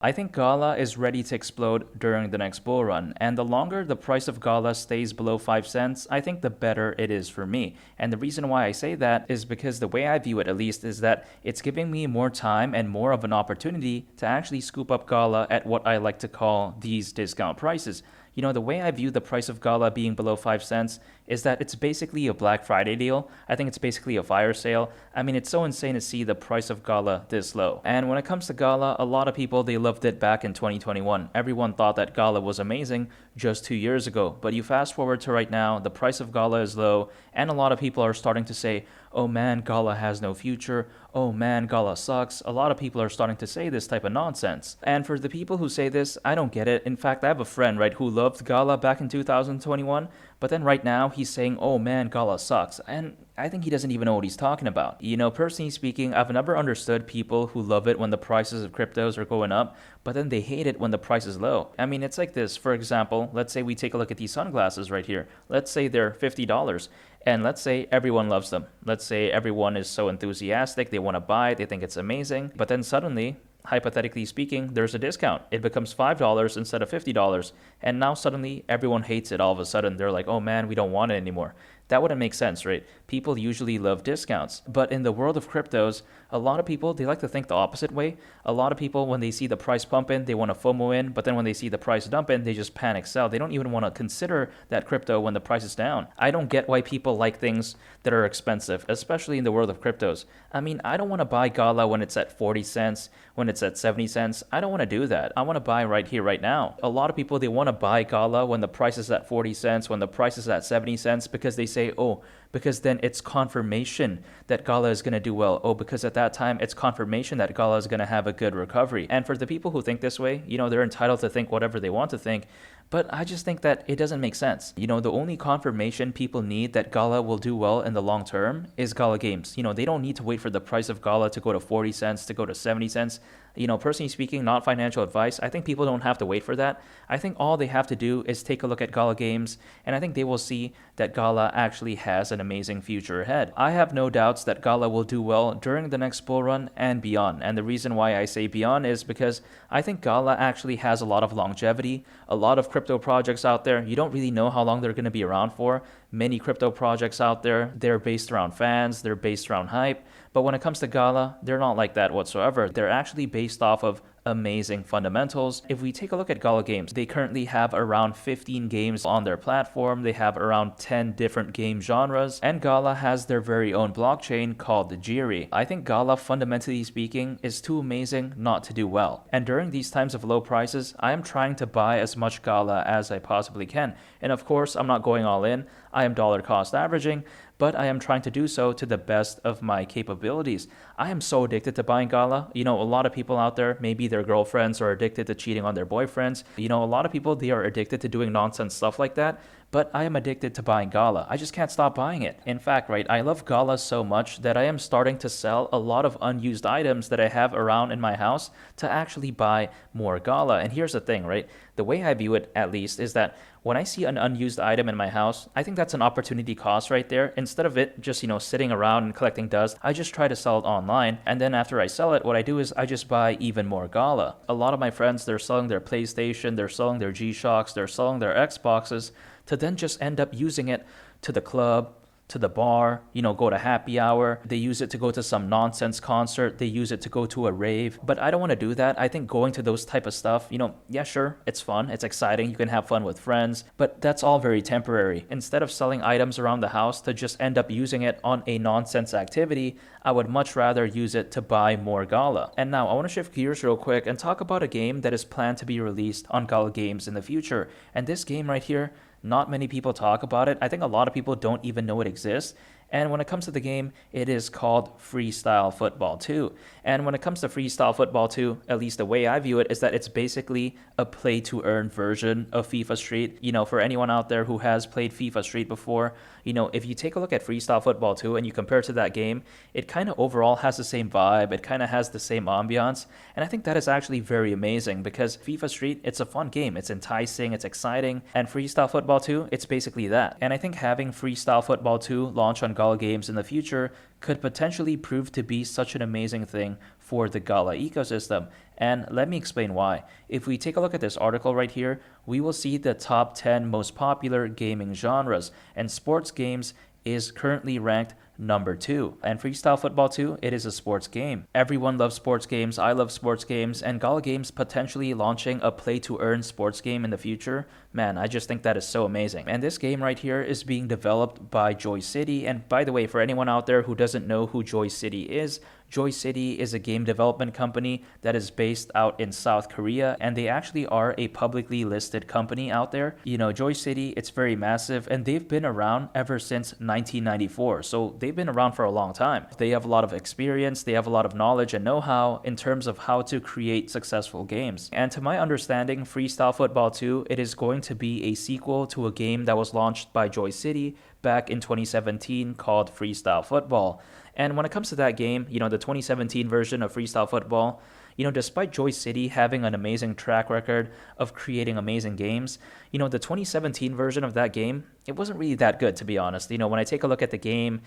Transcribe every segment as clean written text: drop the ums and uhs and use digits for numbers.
I think GALA is ready to explode during the next bull run, and the longer the price of GALA stays below 5 cents, I think the better it is for me. And the reason why I say that is because the way I view it, at least, is that it's giving me more time and more of an opportunity to actually scoop up GALA at what I like to call these discount prices. The way I view the price of GALA being below 5 cents is that it's basically a Black Friday deal. I think it's basically a fire sale. I mean, it's so insane to see the price of GALA this low. And when it comes to GALA, a lot of people, they loved it back in 2021. Everyone thought that GALA was amazing just 2 years ago. But you fast forward to right now, the price of GALA is low, and a lot of people are starting to say, oh man, GALA has no future. Oh man, GALA sucks. A lot of people are starting to say this type of nonsense. And for the people who say this, I don't get it. In fact, I have a friend, right, who loved GALA back in 2021, but then right now he's saying, oh man, GALA sucks. And I think he doesn't even know what he's talking about. Personally speaking, I've never understood people who love it when the prices of cryptos are going up, but then they hate it when the price is low. I mean, it's like this. For example, let's say we take a look at these sunglasses right here. Let's say they're $50. And let's say everyone loves them. Let's say everyone is so enthusiastic, they want to buy it, they think it's amazing. But then suddenly, hypothetically speaking, there's a discount. It becomes $5 instead of $50. And now suddenly everyone hates it all of a sudden. They're like, oh man, we don't want it anymore. That wouldn't make sense, right? People usually love discounts. But in the world of cryptos, a lot of people, they like to think the opposite way. A lot of people, when they see the price pump in, they want to FOMO in. But then when they see the price dump in, they just panic sell. They don't even want to consider that crypto when the price is down. I don't get why people like things that are expensive, especially in the world of cryptos. I mean, I don't want to buy GALA when it's at 40 cents, when it's at 70 cents. I don't want to do that. I want to buy right here, right now. A lot of people, they want to buy GALA when the price is at 40 cents, when the price is at 70 cents, because they say, oh, because then it's confirmation that GALA is going to do well. Oh, because at that time, it's confirmation that GALA is going to have a good recovery. And for the people who think this way, they're entitled to think whatever they want to think. But I just think that it doesn't make sense. The only confirmation people need that GALA will do well in the long term is GALA Games. They don't need to wait for the price of GALA to go to 40 cents, to go to 70 cents. Personally speaking, not financial advice, I think people don't have to wait for that. I think all they have to do is take a look at GALA Games, and I think they will see that GALA actually has an amazing future ahead. I have no doubts that GALA will do well during the next bull run and beyond. And the reason why I say beyond is because I think GALA actually has a lot of longevity. A lot of crypto projects out there, you don't really know how long they're going to be around for. Many crypto projects out there, they're based around fans, they're based around hype. But when it comes to GALA, they're not like that whatsoever. They're actually based off of amazing fundamentals. If we take a look at GALA Games, they currently have around 15 games on their platform. They have around 10 different game genres, and GALA has their very own blockchain called the Jiri. I think GALA, fundamentally speaking, is too amazing not to do well. And during these times of low prices, I am trying to buy as much GALA as I possibly can. And of course, I'm not going all in. I am dollar cost averaging, but I am trying to do so to the best of my capabilities. I am so addicted to buying GALA. A lot of people out there, maybe their girlfriends are addicted to cheating on their boyfriends. A lot of people, they are addicted to doing nonsense stuff like that. But I am addicted to buying GALA. I just can't stop buying it. In fact, right, I love GALA so much that I am starting to sell a lot of unused items that I have around in my house to actually buy more GALA. And here's the thing, right? The way I view it, at least, is that when I see an unused item in my house, I think that's an opportunity cost right there. Instead of it just, sitting around and collecting dust, I just try to sell it online. And then after I sell it, what I do is I just buy even more GALA. A lot of my friends, they're selling their PlayStation, they're selling their G-Shocks, they're selling their Xboxes, to then just end up using it to the club, to the bar, go to happy hour. They use it to go to some nonsense concert. They use it to go to a rave. But I don't want to do that. I think going to those type of stuff, yeah, sure, it's fun. It's exciting. You can have fun with friends. But that's all very temporary. Instead of selling items around the house to just end up using it on a nonsense activity, I would much rather use it to buy more GALA. And now I want to shift gears real quick and talk about a game that is planned to be released on GALA Games in the future. And this game right here, not many people talk about it. I think a lot of people don't even know it exists. And when it comes to the game, it is called Freestyle Football 2. And when it comes to Freestyle Football 2, at least the way I view it, is that it's basically a play-to-earn version of FIFA Street. For anyone out there who has played FIFA Street before, if you take a look at Freestyle Football 2 and you compare it to that game, it kind of overall has the same vibe. It kind of has the same ambiance. And I think that is actually very amazing because FIFA Street, it's a fun game. It's enticing, it's exciting. And Freestyle Football 2, it's basically that. And I think having Freestyle Football 2 launch on GALA games in the future could potentially prove to be such an amazing thing for the GALA ecosystem. And let me explain why. If we take a look at this article right here, we will see the top 10 most popular gaming genres, and sports games is currently ranked number 2. And Freestyle Football 2, it is a sports game. Everyone loves sports games. I love sports games. And GALA Games potentially launching a play-to-earn sports game in the future, man, I just think that is so amazing. And this game right here is being developed by Joy City. And by the way, for anyone out there who doesn't know who Joy City is a game development company that is based out in South Korea, and they actually are a publicly listed company out there. You know, Joy City, it's very massive, and they've been around ever since 1994. So they've been around for a long time. They have a lot of experience, they have a lot of knowledge and know-how in terms of how to create successful games. And to my understanding, Freestyle Football 2, it is going to be a sequel to a game that was launched by Joy City back in 2017 called Freestyle Football. And when it comes to that game, you know, the 2017 version of Freestyle Football, you know, despite Joy City having an amazing track record of creating amazing games, you know, the 2017 version of that game, it wasn't really that good, to be honest. You know, when I take a look at the game,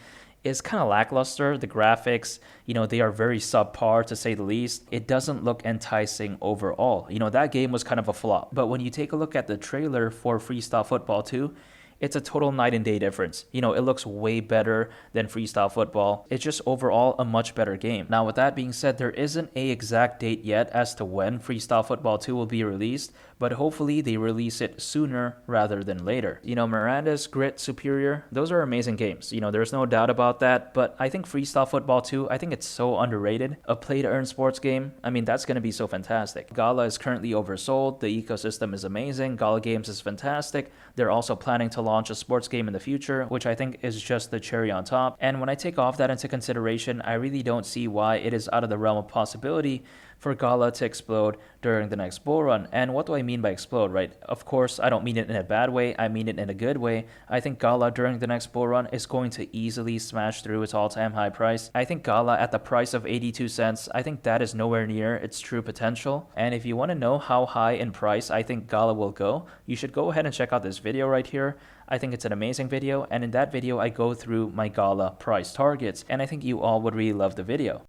it's kind of lackluster. The graphics, you know, they are very subpar to say the least. It doesn't look enticing overall. You know, that game was kind of a flop. But when you take a look at the trailer for Freestyle Football 2, it's a total night and day difference. You know, it looks way better than Freestyle Football. It's just overall a much better game. Now, with that being said, there isn't a exact date yet as to when Freestyle Football 2 will be released, but hopefully they release it sooner rather than later. You know, Miranda's, Grit, Superior, those are amazing games. You know, there's no doubt about that, but I think Freestyle Football 2, I think it's so underrated. A play-to-earn sports game, I mean, that's going to be so fantastic. GALA is currently oversold. The ecosystem is amazing. GALA Games is fantastic. They're also planning to launch a sports game in the future, which I think is just the cherry on top. And when I take all of that into consideration, I really don't see why it is out of the realm of possibility for GALA to explode during the next bull run. And what do I mean by explode, right? Of course, I don't mean it in a bad way. I mean it in a good way. I think GALA during the next bull run is going to easily smash through its all-time high price. I think GALA at the price of 82 cents, I think that is nowhere near its true potential. And if you want to know how high in price I think GALA will go, you should go ahead and check out this video right here. I think it's an amazing video, and in that video I go through my GALA price targets, and I think you all would really love the video.